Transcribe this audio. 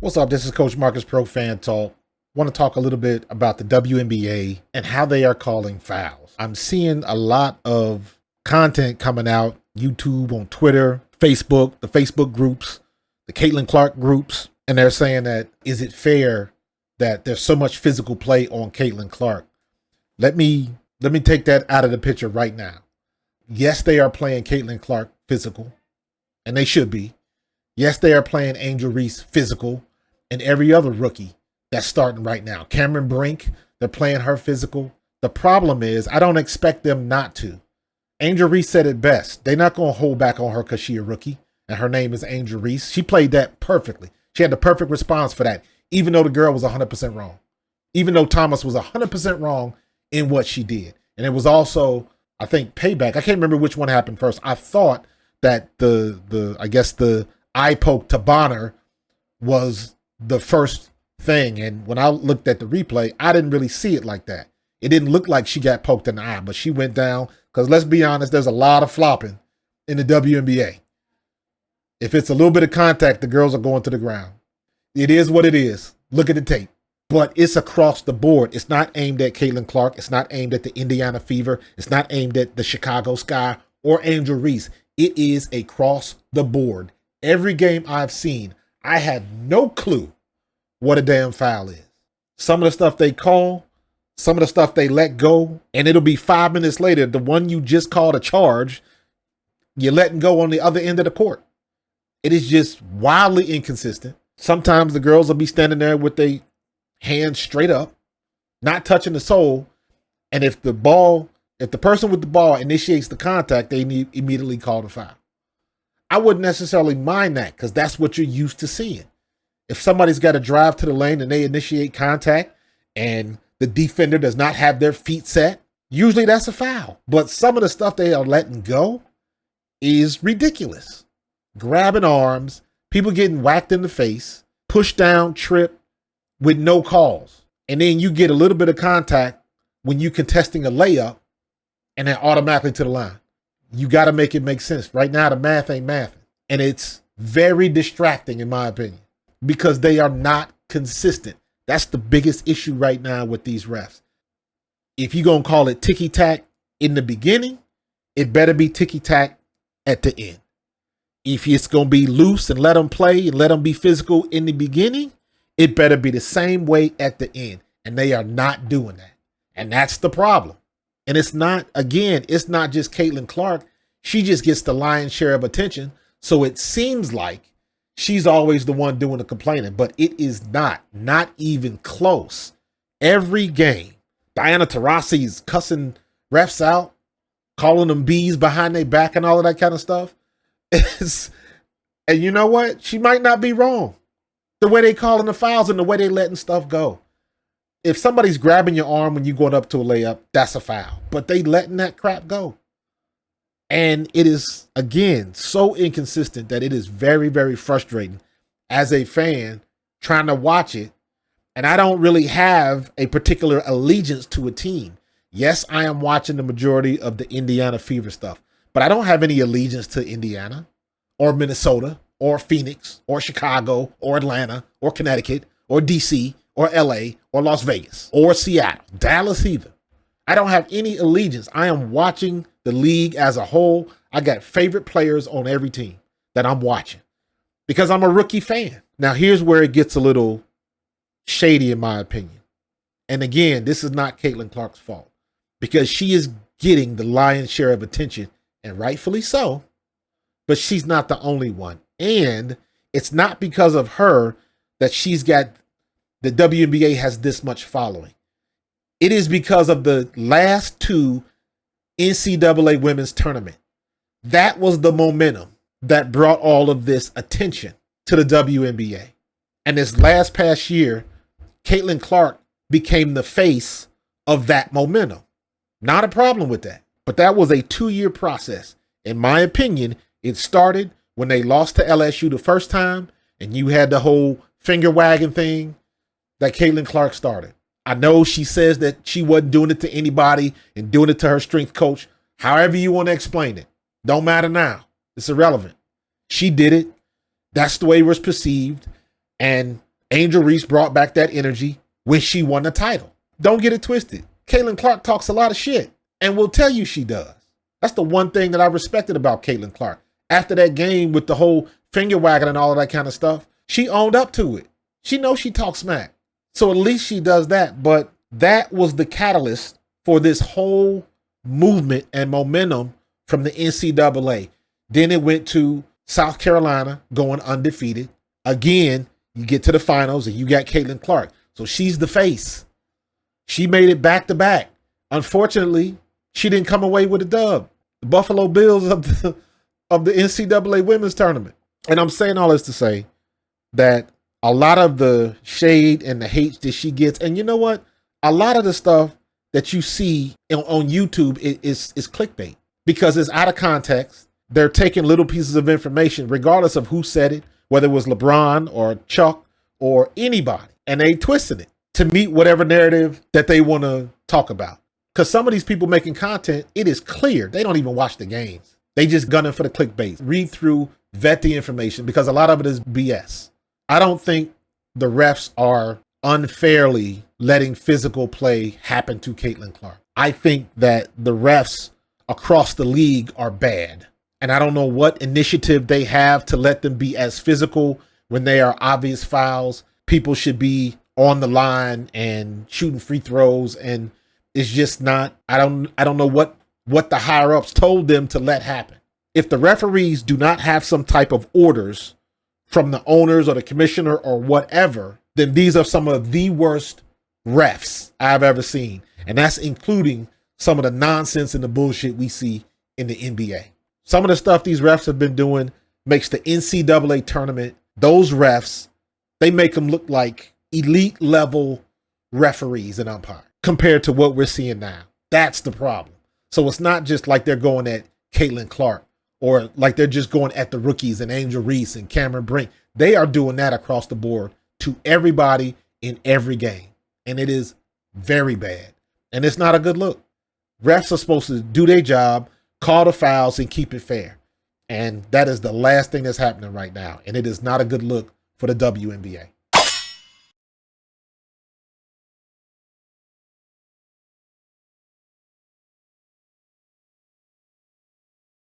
What's up? This is Coach Marcus Pro Fan Talk. Want to talk a little bit about the WNBA and how they are calling fouls. I'm seeing a lot of content coming out, YouTube, on Twitter, Facebook, the Facebook groups, the Caitlin Clark groups, and they're saying that, is it fair that there's so much physical play on Caitlin Clark? Let me take that out of the picture right now. Yes, they are playing Caitlin Clark physical, and they should be. Yes, they are playing Angel Reese physical, and every other rookie that's starting right now. Cameron Brink, they're playing her physical. The problem is, I don't expect them not to. Angel Reese said it best. They're not going to hold back on her because she's a rookie, and her name is Angel Reese. She played that perfectly. She had the perfect response for that, even though the girl was 100% wrong. Even though Thomas was 100% wrong in what she did. And it was also, I think, payback. I can't remember which one happened first. I thought that the eye poke to Bonner was the first thing. And when I looked at the replay, I didn't really see it like that. It didn't look like she got poked in the eye, but she went down. Because let's be honest, there's a lot of flopping in the WNBA. If it's a little bit of contact, the girls are going to the ground. It is what it is. Look at the tape. But it's across the board. It's not aimed at Caitlin Clark. It's not aimed at the Indiana Fever. It's not aimed at the Chicago Sky or Angel Reese. It is across the board. Every game I've seen, I have no clue what a damn foul is. Some of the stuff they call, some of the stuff they let go, and it'll be 5 minutes later, the one you just called a charge, you're letting go on the other end of the court. It is just wildly inconsistent. Sometimes the girls will be standing there with their hands straight up, not touching the sole, and if the person with the ball initiates the contact, they immediately call the foul. I wouldn't necessarily mind that because that's what you're used to seeing. If somebody's got to drive to the lane and they initiate contact and the defender does not have their feet set, usually that's a foul. But some of the stuff they are letting go is ridiculous. Grabbing arms, people getting whacked in the face, pushed down, tripped with no calls. And then you get a little bit of contact when you contesting a layup and then automatically to the line. You got to make it make sense. Right now, the math ain't mathing. And it's very distracting, in my opinion, because they are not consistent. That's the biggest issue right now with these refs. If you're going to call it ticky-tack in the beginning, it better be ticky-tack at the end. If it's going to be loose and let them play and let them be physical in the beginning, it better be the same way at the end. And they are not doing that. And that's the problem. And it's not just Caitlin Clark. She just gets the lion's share of attention. So it seems like she's always the one doing the complaining, but it is not even close. Every game, Diana Taurasi's cussing refs out, calling them bees behind their back and all of that kind of stuff. And you know what? She might not be wrong. The way they calling the fouls and the way they letting stuff go. If somebody's grabbing your arm when you're going up to a layup, that's a foul. But they letting that crap go. And it is, again, so inconsistent that it is very, very frustrating as a fan trying to watch it. And I don't really have a particular allegiance to a team. Yes, I am watching the majority of the Indiana Fever stuff, but I don't have any allegiance to Indiana or Minnesota or Phoenix or Chicago or Atlanta or Connecticut or DC or LA or Las Vegas or Seattle, Dallas either. I don't have any allegiance. I am watching the league as a whole. I got favorite players on every team that I'm watching because I'm a rookie fan. Now, here's where it gets a little shady in my opinion. And again, this is not Caitlin Clark's fault because she is getting the lion's share of attention, and rightfully so, but she's not the only one. And it's not because of her that the WNBA has this much following. It is because of the last two NCAA women's tournament. That was the momentum that brought all of this attention to the WNBA. And this past year, Caitlin Clark became the face of that momentum. Not a problem with that. But that was a 2-year process. In my opinion, it started when they lost to LSU the first time, and you had the whole finger wagging thing that Caitlin Clark started. I know she says that she wasn't doing it to anybody and doing it to her strength coach. However you want to explain it. Don't matter now. It's irrelevant. She did it. That's the way it was perceived. And Angel Reese brought back that energy when she won the title. Don't get it twisted. Caitlin Clark talks a lot of shit and will tell you she does. That's the one thing that I respected about Caitlin Clark. After that game with the whole finger wagging and all of that kind of stuff, she owned up to it. She knows she talks smack. So at least she does that. But that was the catalyst for this whole movement and momentum from the NCAA. Then it went to South Carolina going undefeated. Again, you get to the finals and you got Caitlin Clark. So she's the face. She made it back to back. Unfortunately, she didn't come away with a dub. The Buffalo Bills of the NCAA women's tournament. And I'm saying all this to say that a lot of the shade and the hate that she gets, and you know what? A lot of the stuff that you see on YouTube is clickbait because it's out of context. They're taking little pieces of information, regardless of who said it, whether it was LeBron or Chuck or anybody, and they twisted it to meet whatever narrative that they want to talk about. Because some of these people making content, it is clear they don't even watch the games. They just gunning for the clickbait. Read through, vet the information, because a lot of it is BS. I don't think the refs are unfairly letting physical play happen to Caitlin Clark. I think that the refs across the league are bad. And I don't know what initiative they have to let them be as physical when they are obvious fouls. People should be on the line and shooting free throws, and it's just not. I don't know what the higher ups told them to let happen. If the referees do not have some type of orders from the owners or the commissioner or whatever, then these are some of the worst refs I've ever seen. And that's including some of the nonsense and the bullshit we see in the NBA. Some of the stuff these refs have been doing makes the NCAA tournament, those refs, they make them look like elite level referees and umpires compared to what we're seeing now. That's the problem. So it's not just like they're going at Caitlin Clark or like they're just going at the rookies and Angel Reese and Cameron Brink. They are doing that across the board to everybody in every game. And it is very bad. And it's not a good look. Refs are supposed to do their job, call the fouls, and keep it fair. And that is the last thing that's happening right now. And it is not a good look for the WNBA.